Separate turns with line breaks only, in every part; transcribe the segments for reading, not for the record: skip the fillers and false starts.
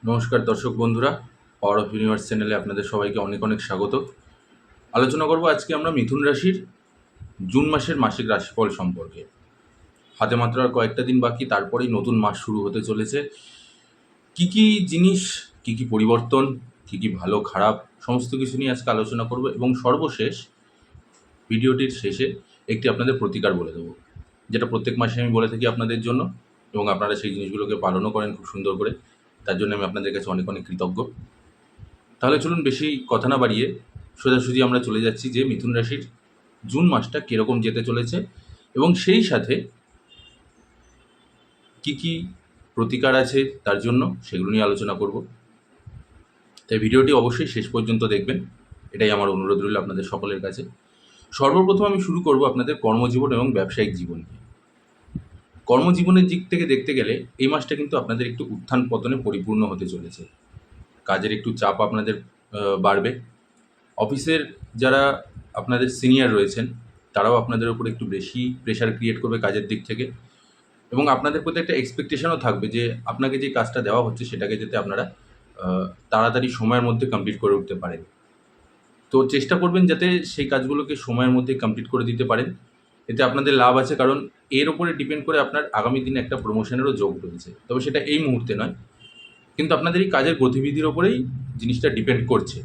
নমস্কার দর্শক বন্ধুরা, পাওয়ার অফ ইউনিভার্স চ্যানেলে আপনাদের সবাইকে অনেক অনেক স্বাগত। আলোচনা করব আজকে আমরা মিথুন রাশির জুন মাসের মাসিক রাশিফল সম্পর্কে। হাতে মাত্র আর কয়েকটা দিন বাকি, তারপরেই নতুন মাস শুরু হতে চলেছে। কি কি জিনিস, কি কি পরিবর্তন, কি কি ভালো খারাপ সমস্ত কিছু নিয়ে আজকে আলোচনা করব এবং সর্বশেষ ভিডিওটির শেষে একটি আপনাদের প্রতিকার বলে দেবো, যেটা প্রত্যেক মাসে আমি বলে থাকি আপনাদের জন্য, এবং আপনারা সেই জিনিসগুলোকে পালনও করেন খুব সুন্দর করে। তার জন্য আমি আপনাদের কাছে অনেক অনেক কৃতজ্ঞ। তাহলে চলুন বেশি কথা না বাড়িয়ে সোজাসুজি আমরা চলে যাচ্ছি যে মিথুন রাশির জুন মাসটা কীরকম যেতে চলেছে এবং সেই সাথে কি কি প্রতিকার আছে তার জন্য সেগুলো নিয়ে আলোচনা করব। তাই ভিডিওটি অবশ্যই শেষ পর্যন্ত দেখবেন, এটাই আমার অনুরোধ রইল আপনাদের সকলের কাছে। সর্বপ্রথম আমি শুরু করব আপনাদের কর্মজীবন এবং ব্যবসায়িক জীবন নিয়ে। কর্মজীবনের দিক থেকে দেখতে গেলে এই মাসটা কিন্তু আপনাদের একটু উত্থান পতনে পরিপূর্ণ হতে চলেছে। কাজের একটু চাপ আপনাদের বাড়বে। অফিসের যারা আপনাদের সিনিয়র রয়েছেন তারাও আপনাদের উপর একটু বেশি প্রেশার ক্রিয়েট করবে কাজের দিক থেকে, এবং আপনাদের প্রতি একটা এক্সপেকটেশনও থাকবে যে আপনাকে যে কাজটা দেওয়া হচ্ছে সেটাকে যাতে আপনারা তাড়াতাড়ি সময়ের মধ্যে কমপ্লিট করে উঠতে পারেন। তো চেষ্টা করবেন যাতে সেই কাজগুলোকে সময়ের মধ্যে কমপ্লিট করে দিতে পারেন। এতে আপনাদের লাভ আছে, কারণ এর উপরে ডিপেন্ড করে আপনার আগামী দিনে একটা প্রমোশনেরও যোগ রয়েছে। তবে সেটা এই মুহূর্তে নয়, কিন্তু আপনাদের এই কাজের গতিবিধির ওপরেই জিনিসটা ডিপেন্ড করছে,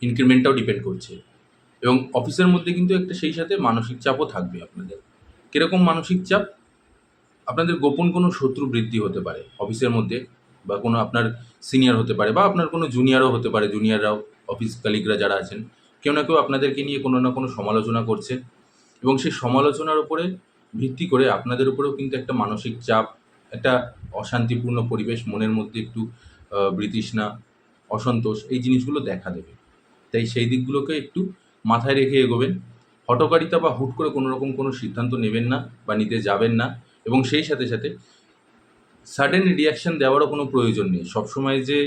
ইনক্রিমেন্টটাও ডিপেন্ড করছে। এবং অফিসের মধ্যে কিন্তু একটা সেই সাথে মানসিক চাপও থাকবে আপনাদের। কীরকম মানসিক চাপ? আপনাদের গোপন কোনো শত্রু বৃদ্ধি হতে পারে অফিসের মধ্যে, বা কোনো আপনার সিনিয়র হতে পারে, বা আপনার কোনো জুনিয়রও হতে পারে। জুনিয়ররাও, অফিস কালিগরা যারা আছেন, কেউ না কেউ আপনাদেরকে নিয়ে কোনো না কোনো সমালোচনা করছে, এবং সেই সমালোচনার উপরে ভিত্তি করে আপনাদের উপরেও কিন্তু একটা মানসিক চাপ, একটা অশান্তিপূর্ণ পরিবেশ, মনের মধ্যে একটু বিতৃষ্ণা, অসন্তোষ, এই জিনিসগুলো দেখা দেবে। তাই সেই দিকগুলোকে একটু মাথায় রেখে এগোবেন। হঠকারিতা বা হুট করে কোনো রকম কোনো সিদ্ধান্ত নেবেন না বা নিতে যাবেন না, এবং সেই সাথে সাথে সাডেন রিঅ্যাকশন দেওয়ারও কোনো প্রয়োজন নেই। সবসময় যে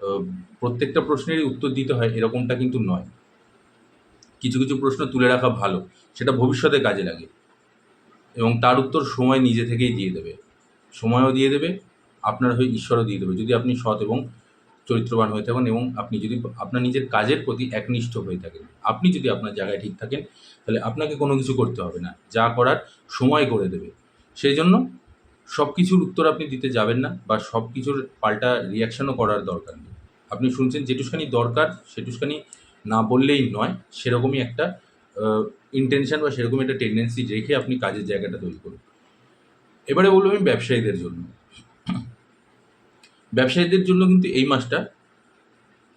আহ, প্রত্যেকটা প্রশ্নেরই উত্তর দিতে হয় এরকমটা কিন্তু নয়। কিছু কিছু প্রশ্ন তুলে রাখা ভালো, সেটা ভবিষ্যতে কাজে লাগে, এবং তার উত্তর সময় নিজে থেকেই দিয়ে দেবে। সময়ও দিয়ে দেবে, আপনার হয়ে ঈশ্বরও দিয়ে দেবে, যদি আপনি সৎ এবং চরিত্রবান হয়ে থাকেন, এবং আপনি যদি আপনার নিজের কাজের প্রতি একনিষ্ঠ হয়ে থাকেন। আপনি যদি আপনার জায়গায় ঠিক থাকেন, তাহলে আপনাকে কোনো কিছু করতে হবে না, যা করার সময় করে দেবে। সেই জন্য সব কিছুর উত্তর আপনি দিতে যাবেন না, বা সব কিছুর পাল্টা রিয়াকশানও করার দরকার নেই। আপনি শুনছেন যেটুখানি দরকার সেটুখানি না বললেই নয়, সেরকমই একটা ইন্টেনশন বা সেরকমই একটা টেন্ডেন্সি রেখে আপনি কাজের জায়গাটা তৈরি করুন। এবারে বলবো আমি ব্যবসায়ীদের জন্য। ব্যবসায়ীদের জন্য কিন্তু এই মাসটা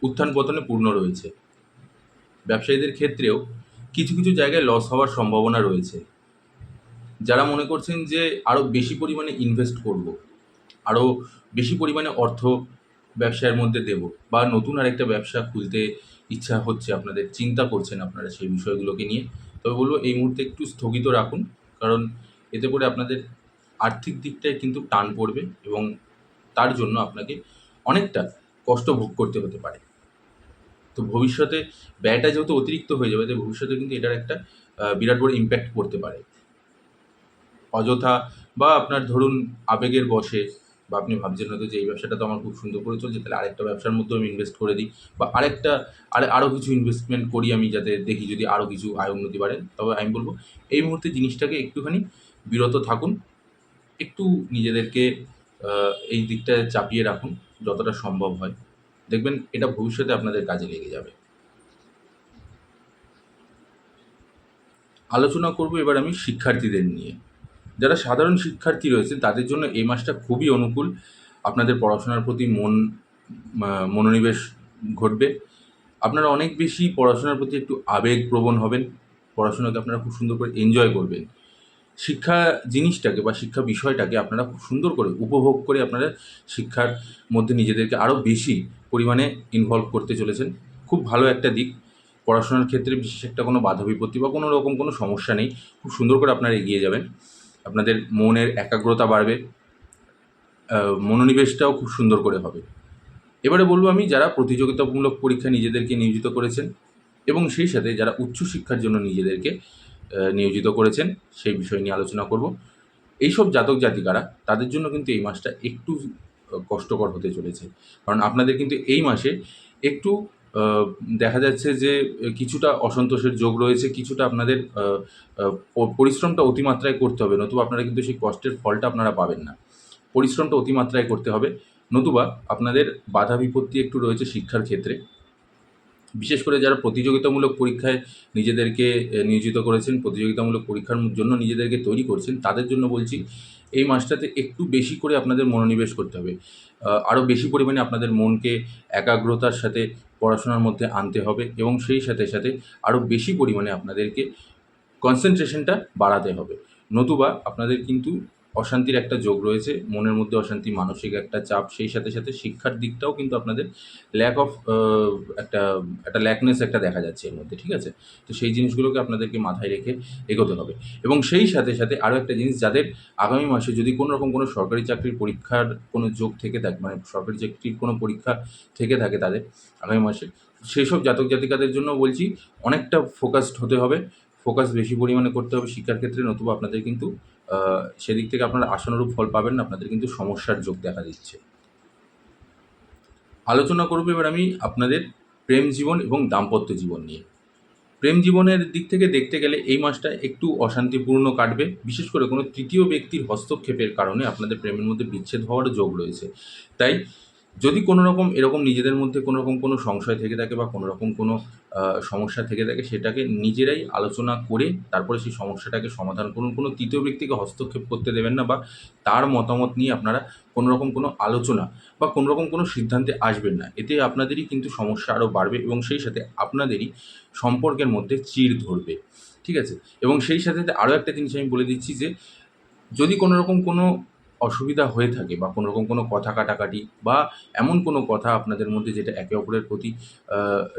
উত্থান পতনে পূর্ণ রয়েছে। ব্যবসায়ীদের ক্ষেত্রেও কিছু কিছু জায়গায় লস হওয়ার সম্ভাবনা রয়েছে। যারা মনে করছেন যে আরও বেশি পরিমাণে ইনভেস্ট করব, আরও বেশি পরিমাণে অর্থ ব্যবসায়ের মধ্যে দেব, বা নতুন আরেকটা ব্যবসা খুলতে ইচ্ছা হচ্ছে আপনাদের, চিন্তা করছেন আপনারা সেই বিষয়গুলোকে নিয়ে, তবে বলবো এই মুহূর্তে একটু স্থগিত রাখুন। কারণ এতে করে আপনাদের আর্থিক দিকটায় কিন্তু টান পড়বে, এবং তার জন্য আপনাকে অনেকটা কষ্ট ভোগ করতে হতে পারে। তো ভবিষ্যতে ব্যয়টা যেহেতু অতিরিক্ত হয়ে যাবে, তাই ভবিষ্যতে কিন্তু এটার একটা বিরাট বড় ইম্প্যাক্ট পড়তে পারে। অযথা বা আপনার ধরুন আবেগের বশে, বা আপনি ভাবছেন হয়তো যে এই ব্যবসাটা তো আমার খুব সুন্দর করে চলছে, তাহলে আরেকটা ব্যবসার মধ্যেও আমি ইনভেস্ট করে দিই, বা আরেকটা আরও কিছু ইনভেস্টমেন্ট করি আমি, যাতে দেখি যদি আরও কিছু আয় উন্নতি বাড়ে। তবে আমি বলবো এই মুহূর্তে জিনিসটাকে একটুখানি বিরত থাকুন, একটু নিজেদেরকে এই দিকটায় চাপিয়ে রাখুন যতটা সম্ভব হয়। দেখবেন এটা ভবিষ্যতে আপনাদের কাজে লেগে যাবে। আলোচনা করব এবার আমি শিক্ষার্থীদের নিয়ে। যারা সাধারণ শিক্ষার্থী রয়েছে তাদের জন্য এই মাসটা খুবই অনুকূল। আপনাদের পড়াশোনার প্রতি মনোনিবেশ ঘটবে। আপনারা অনেক বেশি পড়াশোনার প্রতি একটু আবেগপ্রবণ হবেন। পড়াশোনাকে আপনারা খুব সুন্দর করে এনজয় করবেন। শিক্ষা জিনিসটাকে বা শিক্ষা বিষয়টাকে আপনারা খুব সুন্দর করে উপভোগ করে আপনারা শিক্ষার মধ্যে নিজেদেরকে আরও বেশি পরিমাণে ইনভলভ করতে চলেছেন। খুব ভালো একটা দিক। পড়াশোনার ক্ষেত্রে বিশেষ একটা কোনো বাধা বিপত্তি বা কোনো রকম কোনো সমস্যা নেই। খুব সুন্দর করে আপনারা এগিয়ে যাবেন। আপনাদের মনের একাগ্রতা বাড়বে, মনোনিবেশটাও খুব সুন্দর করে হবে। এবারে বলবো আমি যারা প্রতিযোগিতামূলক পরীক্ষায় নিজেদেরকে নিয়োজিত করেছেন, এবং সেই সাথে যারা উচ্চশিক্ষার জন্য নিজেদেরকে নিয়োজিত করেছেন, সেই বিষয় নিয়ে আলোচনা করব। এইসব জাতক জাতিকারা, তাদের জন্য কিন্তু এই মাসটা একটু কষ্টকর হতে চলেছে। কারণ আপনাদের কিন্তু এই মাসে একটু দেখা যাচ্ছে যে কিছুটা অসন্তোষের যোগ রয়েছে, কিছুটা আপনাদের পরিশ্রমটা অতিমাত্রায় করতে হবে, নতুবা আপনারা কিন্তু সেই কষ্টের ফলটা আপনারা পাবেন না। পরিশ্রমটা অতিমাত্রায় করতে হবে, নতুবা আপনাদের বাধা বিপত্তি একটু রয়েছে শিক্ষার ক্ষেত্রে। বিশেষ করে যারা প্রতিযোগিতামূলক পরীক্ষায় নিজেদেরকে নিয়োজিত করেছেন, প্রতিযোগিতামূলক পরীক্ষার জন্য নিজেদেরকে তৈরি করছেন, তাদের জন্য বলছি এই মাসটাতে একটু বেশি করে আপনাদের মনোনিবেশ করতে হবে। আরও বেশি পরিমাণে আপনাদের মনকে একাগ্রতার সাথে পড়াশোনার মধ্যে আনতে হবে এবং সেই সাথে সাথে আরও বেশি পরিমাণে আপনাদেরকে কনসেন্ট্রেশনটা বাড়াতে হবে। নতুবা আপনাদের কিন্তু অশান্তির একটা যোগ রয়েছে, মনের মধ্যে অশান্তি, মানসিক একটা চাপ, সেই সাথে সাথে শিক্ষার দিকটাও কিন্তু আপনাদের ল্যাক অফ একটা একটা ল্যাকনেস একটা দেখা যাচ্ছে এর মধ্যে, ঠিক আছে? তো সেই জিনিসগুলোকে আপনাদেরকে মাথায় রেখে এগোতে হবে এবং সেই সাথে সাথে আরও একটা জিনিস, যাদের আগামী মাসে যদি কোনো রকম কোনো সরকারি চাকরির পরীক্ষার কোনো যোগ থেকে থাকে, মানে সরকারি চাকরির কোনো পরীক্ষা থেকে থাকে তাদের আগামী মাসে, সেসব জাতক জাতিকাদের জন্য বলছি অনেকটা ফোকাসড হতে হবে, ফোকাস বেশি পরিমাণে করতে হবে শিক্ষার ক্ষেত্রে, নতুবা আপনাদের কিন্তু সেদিক থেকে আপনারা আশানুরূপ ফল পাবেন না, আপনাদের কিন্তু সমস্যার যোগ দেখা দিচ্ছে। আলোচনা করব এবার আমি আপনাদের প্রেম জীবন এবং দাম্পত্য জীবন নিয়ে। প্রেম জীবনের দিক থেকে দেখতে গেলে এই মাসটা একটু অশান্তিপূর্ণ কাটবে, বিশেষ করে কোনো তৃতীয় ব্যক্তির হস্তক্ষেপের কারণে আপনাদের প্রেমের মধ্যে বিচ্ছেদ হওয়ারও যোগ রয়েছে। তাই যদি কোনো রকম এরকম নিজেদের মধ্যে কোনো রকম কোনো সংশয় থেকে থাকে বা কোনো রকম কোনো সমস্যা থেকে থাকে, সেটাকে নিজেরাই আলোচনা করে তারপরে সেই সমস্যাটাকে সমাধান করুন। কোনো তৃতীয় ব্যক্তিকে হস্তক্ষেপ করতে দেবেন না বা তার মতামত নিয়ে আপনারা কোনো রকম কোনো আলোচনা বা কোনো রকম কোনো সিদ্ধান্তে আসবেন না। এতে আপনাদেরই কিন্তু সমস্যা আরও বাড়বে এবং সেই সাথে আপনাদেরই সম্পর্কের মধ্যে চিড় ধরবে, ঠিক আছে? এবং সেই সাথে সাথে আরও একটা জিনিস আমি বলে দিচ্ছি যে যদি কোনো রকম কোনো অসুবিধা হয়ে থাকে বা কোনো রকম কোনো কথা কাটাকাটি বা এমন কোনো কথা আপনাদের মধ্যে যেটা একে অপরের প্রতি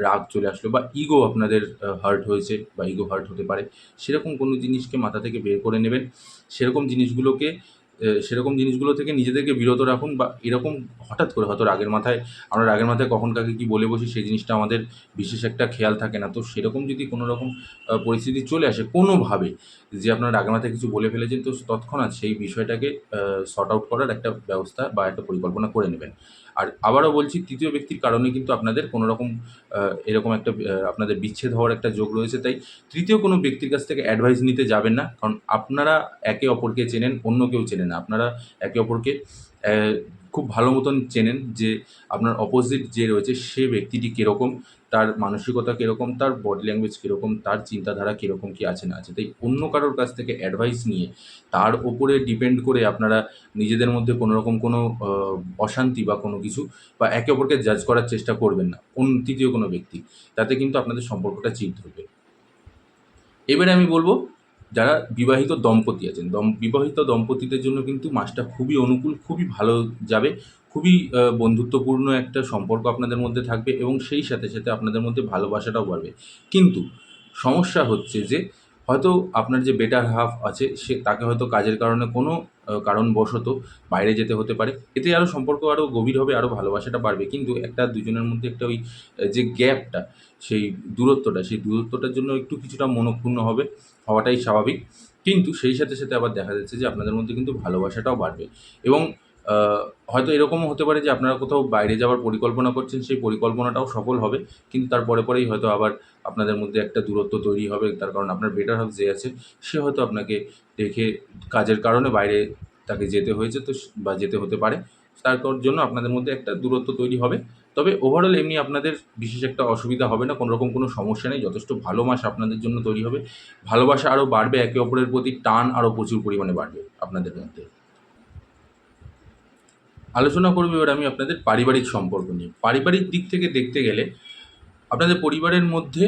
রাগ চলে আসলো বা ইগো আপনাদের হার্ট হয়েছে বা ইগো হার্ট হতে পারে, সেরকম কোনো জিনিসকে মাথা থেকে বের করে নেবেন। সেরকম জিনিসগুলো থেকে নিজেদেরকে বিরত রাখুন বা এরকম হঠাৎ করে হয়তো আমরা রাগের মাথায় কখন কাকে কী বলে বসি সেই জিনিসটা আমাদের বিশেষ একটা খেয়াল থাকে না। তো সেরকম যদি কোনো রকম পরিস্থিতি চলে আসে কোনোভাবে যে আপনার রাগের মাথায় কিছু বলে ফেলেছেন, তো তৎক্ষণাৎ সেই বিষয়টাকে সর্ট আউট করার একটা ব্যবস্থা বা একটা পরিকল্পনা করে নেবেন। আর আবারও বলছি, তৃতীয় ব্যক্তির কারণে কিন্তু আপনাদের কোনো রকম এরকম একটা আপনাদের বিচ্ছেদ হওয়ার একটা যোগ রয়েছে। তাই তৃতীয় কোনো ব্যক্তির কাছ থেকে অ্যাডভাইস নিতে যাবেন না। কারণ আপনারা একে অপরকে চেনেন, অন্য কেউ চেনে না। আপনারা একে অপরকে অ্যা খুব ভালো মতন চেনেন যে আপনার অপোজিট যে রয়েছে সে ব্যক্তিটি কীরকম, তার মানসিকতা কীরকম, তার বডি ল্যাঙ্গুয়েজ কীরকম, তার চিন্তাধারা কীরকম কী আছে না আছে। তাই অন্য কারোর কাছ থেকে অ্যাডভাইস নিয়ে তার ওপরে ডিপেন্ড করে আপনারা নিজেদের মধ্যে কোনো রকম কোনো অশান্তি বা কোনো কিছু বা একে অপরকে জাজ করার চেষ্টা করবেন না তৃতীয় কোনো ব্যক্তি। তাতে কিন্তু আপনাদের সম্পর্কটা চিড় ধরবে। এবারে আমি বলব, যারা বিবাহিত দম্পতি আছেন, বিবাহিত দম্পতিদের জন্য কিন্তু মাসটা খুবই অনুকূল, খুবই ভালো যাবে। খুবই বন্ধুত্বপূর্ণ একটা সম্পর্ক আপনাদের মধ্যে থাকবে এবং সেই সাথে সাথে আপনাদের মধ্যে ভালোবাসাটাও বাড়বে। কিন্তু সমস্যা হচ্ছে যে হয়তো আপনার যে বেটার হাফ আছে তাকে হয়তো কাজের কারণে কোনো কারণবশত বাইরে যেতে হতে পারে। এতে আরও সম্পর্ক আরও গভীর হবে, আরও ভালোবাসাটা বাড়বে। কিন্তু একটা দুজনের মধ্যে একটা ওই যে গ্যাপটা, সেই দূরত্বটার জন্য একটু কিছুটা মনক্ষুণ্ণ হওয়াটাই স্বাভাবিক। কিন্তু সেই সাথে সাথে আবার দেখা যাচ্ছে যে আপনাদের মধ্যে কিন্তু ভালোবাসাটাও বাড়বে এবং আ হয়তো এরকমও হতে পারে যে আপনারা কোথাও বাইরে যাওয়ার পরিকল্পনা করছেন, সেই পরিকল্পনাটাও সফল হবে। কিন্তু তার পরেই হয়তো আবার আপনাদের মধ্যে একটা দূরত্ব তৈরি হবে। তার কারণ আপনার বেটার হাফ যে আছে সে হয়তো আপনাকে রেখে কাজের কারণে বাইরে তাকে যেতে হয়েছে, তো বা যেতে হতে পারে। তারপর জন্য আপনাদের মধ্যে একটা দূরত্ব তৈরি হবে। তবে ওভারঅল এমনি আপনাদের বিশেষ একটা অসুবিধা হবে না, কোনো রকম কোনো সমস্যা নেই। যথেষ্ট ভালো মাস আপনাদের জন্য তৈরি হবে। ভালোবাসা আরও বাড়বে, একে অপরের প্রতি টান আরও প্রচুর পরিমাণে বাড়বে আপনাদের মধ্যে। আলোচনা করব এবার আমি আপনাদের পারিবারিক সম্পর্ক নিয়ে। পারিবারিক দিক থেকে দেখতে গেলে আপনাদের পরিবারের মধ্যে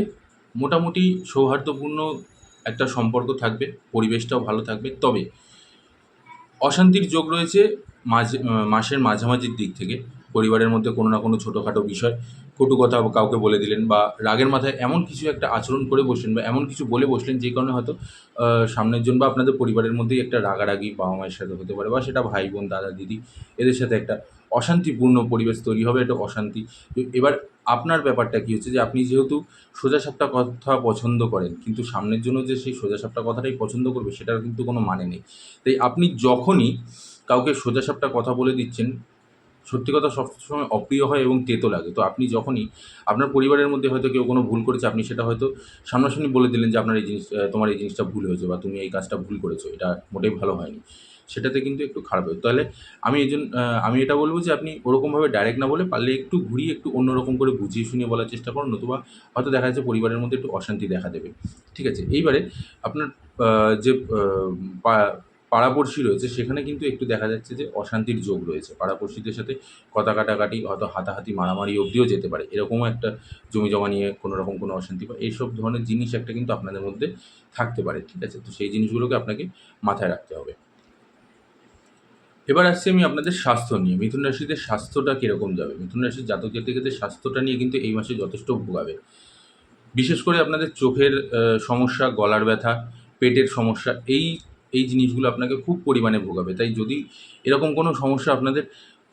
মোটামুটি সৌহার্দ্যপূর্ণ একটা সম্পর্ক থাকবে, পরিবেশটাও ভালো থাকবে। তবে অশান্তির যোগ রয়েছে মাসের মাঝামাঝির দিক থেকে। পরিবারের মধ্যে কোনো না কোনো ছোটোখাটো বিষয়, কটু কথা কাউকে বলে দিলেন বা রাগের মাথায় এমন কিছু একটা আচরণ করে বসলেন বা এমন কিছু বলে বসলেন যে কারণে হয়তো সামনের জন বা আপনাদের পরিবারের মধ্যেই একটা রাগারাগি বাবা মায়ের সাথে হতে পারে বা সেটা ভাই বোন, দাদা দিদি, এদের সাথে একটা অশান্তিপূর্ণ পরিবেশ তৈরি হবে, একটা অশান্তি। তো এবার আপনার ব্যাপারটা কী হচ্ছে যে আপনি যেহেতু সোজাসাপটা কথা পছন্দ করেন, কিন্তু সামনের জন্য যে সেই সোজাসাপটা কথাটাই পছন্দ করবে সেটার কিন্তু কোনো মানে নেই। তাই আপনি যখনই কাউকে সোজাসাপটা কথা বলে দিচ্ছেন, সত্যি কথা সবসময় অপ্রিয় হয় এবং তেতো লাগে। তো আপনি যখনই আপনার পরিবারের মধ্যে হয়তো কেউ কোনো ভুল করেছে, আপনি সেটা হয়তো সামনাসামনি বলে দিলেন যে আপনার এই জিনিস তোমার এই জিনিসটা ভুল হয়েছে বা তুমি এই কাজটা ভুল করেছো, এটা মোটেই ভালো হয়নি। সেটাতে কিন্তু একটু খারাপ হয়। তাহলে আমি এটা বলব যে আপনি ওরকমভাবে ডাইরেক্ট না বলে পারলে একটু ঘুরিয়ে একটু অন্যরকম করে বুঝিয়ে শুনিয়ে বলার চেষ্টা করুন, নতুবা হয়তো দেখা যাচ্ছে পরিবারের মধ্যে একটু অশান্তি দেখা দেবে। ঠিক আছে? এইবারে আপনার আ যে পা পাড়াপড়শি রয়েছে সেখানে কিন্তু একটু দেখা যাচ্ছে যে অশান্তির যোগ রয়েছে। পাড়াপড়শিদের সাথে কথা কাটাকাটি, হয়তো হাতাহাতি, মারামারি অবধিও যেতে পারে। এরকমও একটা জমিজমা নিয়ে কোনোরকম কোনো অশান্তি বা এইসব ধরনের জিনিস একটা কিন্তু আপনাদের মধ্যে থাকতে পারে। ঠিক আছে? তো সেই জিনিসগুলোকে আপনাকে মাথায় রাখতে হবে। এবার আসছি আমি আপনাদের স্বাস্থ্য নিয়ে। মিথুন রাশিদের স্বাস্থ্যটা কিরকম যাবে? মিথুন রাশির জাতক জাতিকাদের স্বাস্থ্যটা নিয়ে কিন্তু এই মাসে যথেষ্ট ভোগাবে। বিশেষ করে আপনাদের চোখের সমস্যা, গলার ব্যথা, পেটের সমস্যা, এই জিনিসগুলো আপনাকে খুব পরিমাণে ভোগাবে। তাই যদি এরকম কোনো সমস্যা আপনাদের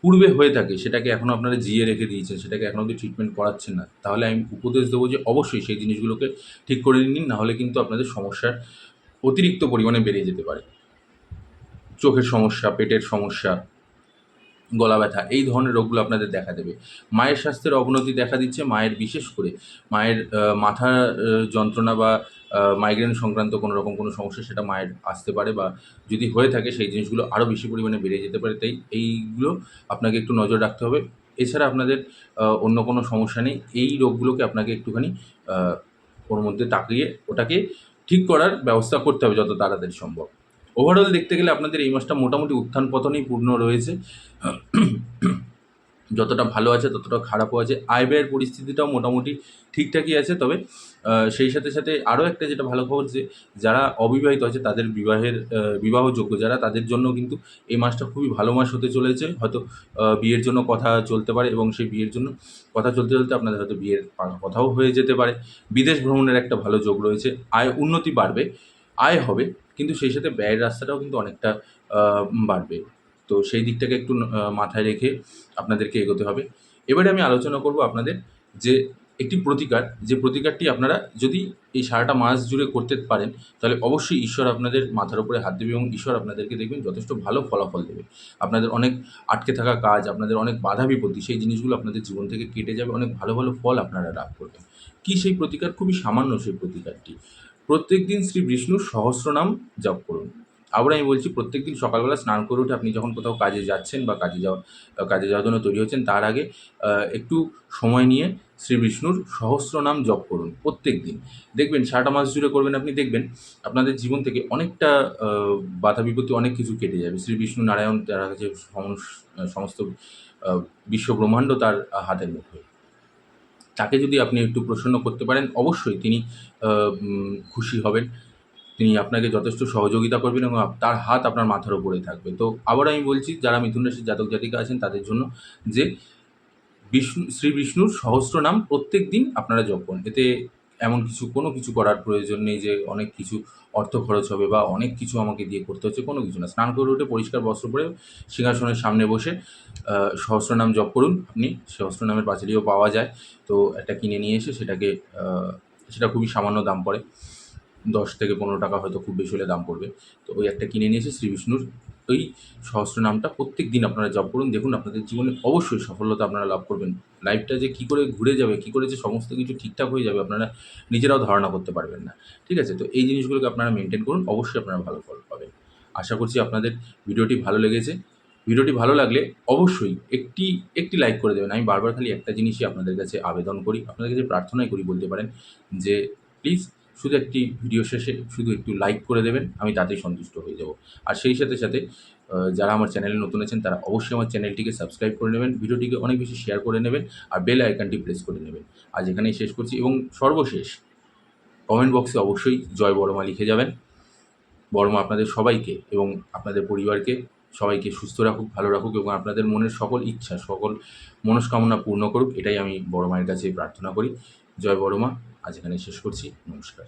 পূর্বে হয়ে থাকে, সেটাকে এখনও আপনারা জিইয়ে রেখে দিয়েছেন, সেটাকে এখনও অব্দি ট্রিটমেন্ট করাচ্ছেন না, তাহলে আমি উপদেশ দেবো যে অবশ্যই সেই জিনিসগুলোকে ঠিক করে নিন। নাহলে কিন্তু আপনাদের সমস্যা অতিরিক্ত পরিমাণে বেড়ে যেতে পারে। চোখের সমস্যা, পেটের সমস্যা, গলা ব্যথা, এই ধরনের রোগগুলো আপনাদের দেখা দেবে। মায়ের স্বাস্থ্যের অবনতি দেখা দিচ্ছে। মায়ের বিশেষ করে মায়ের মাথার যন্ত্রণা বা মাইগ্রেন সংক্রান্ত কোনো রকম কোনো সমস্যা, সেটা মায়ের আসতে পারে বা যদি হয়ে থাকে সেই জিনিসগুলো আরও বেশি পরিমাণে বেড়ে যেতে পারে। তাই এইগুলো আপনাকে একটু নজর রাখতে হবে। এছাড়া আপনাদের অন্য কোনো সমস্যা নেই। এই রোগগুলোকে আপনাকে একটুখানি আ ওর মধ্যে তাকিয়ে ওটাকে ঠিক করার ব্যবস্থা করতে হবে যত তাড়াতাড়ি সম্ভব। ওভারঅল দেখতে গেলে আপনাদের এই মাসটা মোটামুটি উত্থান পতনেই পূর্ণ রয়েছে। যতটা ভালো আছে ততটা খারাপও আছে। আয় ব্যয়ের পরিস্থিতিটাও মোটামুটি ঠিকঠাকই আছে। তবে সেই সাথে, সাথে আরও একটা যেটা ভালো খবর যে যারা অবিবাহিত আছে তাদের বিবাহযোগ্য যারা, তাদের জন্য কিন্তু এই মাসটা খুবই ভালো মাস হতে চলেছে। হয়তো বিয়ের জন্য কথা চলতে পারে এবং সেই বিয়ের জন্য কথা চলতে, চলতে আপনাদের হয়তো বিয়ের কথাও হয়ে যেতে পারে। বিদেশ ভ্রমণের একটা ভালো যোগ রয়েছে। আয় উন্নতি বাড়বে, আয় হবে, কিন্তু সেই সাথে ব্যয়ের রাস্তাটাও কিন্তু অনেকটা আ বাড়বে। তো সেই দিকটাকে একটু মাথায় রেখে আপনাদেরকে এগোতে হবে। এবারে আমি আলোচনা করব আপনাদের যে একটি প্রতিকার, যে প্রতিকারটি আপনারা যদি এই সারাটা মাস জুড়ে করতে পারেন, তাহলে অবশ্যই ঈশ্বর আপনাদের মাথার উপরে হাত দেবে এবং ঈশ্বর আপনাদেরকে দেখবেন যথেষ্ট ভালো ফলাফল দেবে। আপনাদের অনেক আটকে থাকা কাজ, আপনাদের অনেক বাধা বিপত্তি, সেই জিনিসগুলো আপনাদের জীবন থেকে কেটে যাবে। অনেক ভালো, ভালো ফল আপনারা লাভ করবেন। কী সেই প্রতিকার? খুবই সামান্য সেই প্রতিকারটি। প্রত্যেকদিন শ্রী বিষ্ণুর সহস্রনাম জপ করুন। আবার আমি বলছি, প্রত্যেকদিন সকালবেলা স্নান করে উঠে আপনি যখন কোথাও কাজে যাচ্ছেন বা কাজে যাওয়ার জন্য তৈরি হচ্ছেন, তার আগে একটু সময় নিয়ে শ্রী বিষ্ণুর সহস্রনাম জপ করুন প্রত্যেকদিন। দেখবেন সারাটা মাস জুড়ে করবেন আপনি, দেখবেন আপনাদের জীবন থেকে অনেকটা আ বাধা বিপত্তি অনেক কিছু কেটে যাবে। শ্রী বিষ্ণু নারায়ণ, তার কাছে সমস্ত আ বিশ্ব ব্রহ্মাণ্ড তার হাতের মুঠোয়। তাকে যদি আপনি একটু প্রসন্ন করতে পারেন, অবশ্যই তিনি খুশি হবেন। তিনি আপনাকে যথেষ্ট সহযোগিতা করবেন এবং তার হাত আপনার মাথার উপরে থাকবে। তো আবারও আমি বলছি, যারা মিথুন রাশির জাতক জাতিকা আছেন তাদের জন্য যে শ্রী বিষ্ণুর সহস্রনাম প্রত্যেকদিন আপনারা জপ করুন। এতে এমন কোনো কিছু করার প্রয়োজন নেই যে অনেক কিছু অর্থ খরচ হবে বা অনেক কিছু আমাকে দিয়ে করতে হচ্ছে, কোনো কিছু না। স্নান করে উঠে পরিষ্কার বস্ত্র পরে সিংহাসনের সামনে বসে সহস্রনাম জপ করুন আপনি। সহস্রনামের পাঁচালিও পাওয়া যায়। তো একটা কিনে নিয়ে এসে সেটা খুবই সামান্য দাম পড়ে। ১০ থেকে ১৫ টাকা হয়তো খুব বেশি হলে দাম পড়বে। তো ওই একটা কিনে নিয়ে এসে শ্রী বিষ্ণুর ওই সহস্রনামটা প্রত্যেকদিন আপনারা জপ করুন। দেখুন আপনাদের জীবনে অবশ্যই সফলতা আপনারা লাভ করবেন। লাইফটা যে কী করে ঘুরে যাবে, কী করে যে সমস্ত কিছু ঠিকঠাক হয়ে যাবে, আপনারা নিজেরাও ধারণা করতে পারবেন না। ঠিক আছে? তো এই জিনিসগুলোকে আপনারা মেইনটেইন করুন। অবশ্যই আপনারা ভালো ফল পাবেন। আশা করছি আপনাদের ভিডিওটি ভালো লেগেছে। ভিডিওটি ভালো লাগলে অবশ্যই একটি লাইক করে দেবেন। আমি বারবার খালি একটা জিনিসই আপনাদের কাছে আবেদন করি, আপনাদের কাছে প্রার্থনাই করি বলতে পারেন, যে প্লিজ শুধু একটি ভিডিও শেষে শুধু একটু লাইক করে দেবেন, আমি তাতেই সন্তুষ্ট হয়ে যাব। আর সেই সাথে, সাথে যারা আমার চ্যানেলে নতুন আছেন তারা অবশ্যই আমার চ্যানেলটিকে সাবস্ক্রাইব করে নেবেন, ভিডিওটিকে অনেক বেশি শেয়ার করে নেবেন আর বেল আইকনটি প্রেস করে নেবেন। আজ এখানেই শেষ করছি এবং সর্বশেষ কমেন্ট বক্সে অবশ্যই জয় বড়মা লিখে যাবেন। বড়মা আপনাদের সবাইকে এবং আপনাদের পরিবারকে সবাইকে সুস্থ রাখুক, ভালো রাখুক এবং আপনাদের মনের সকল ইচ্ছা, সকল মনস্কামনা পূর্ণ করুক। এটাই আমি বড় মায়ের কাছে প্রার্থনা করি। জয় বড়মা। আজ এখানেই শেষ করছি। নমস্কার।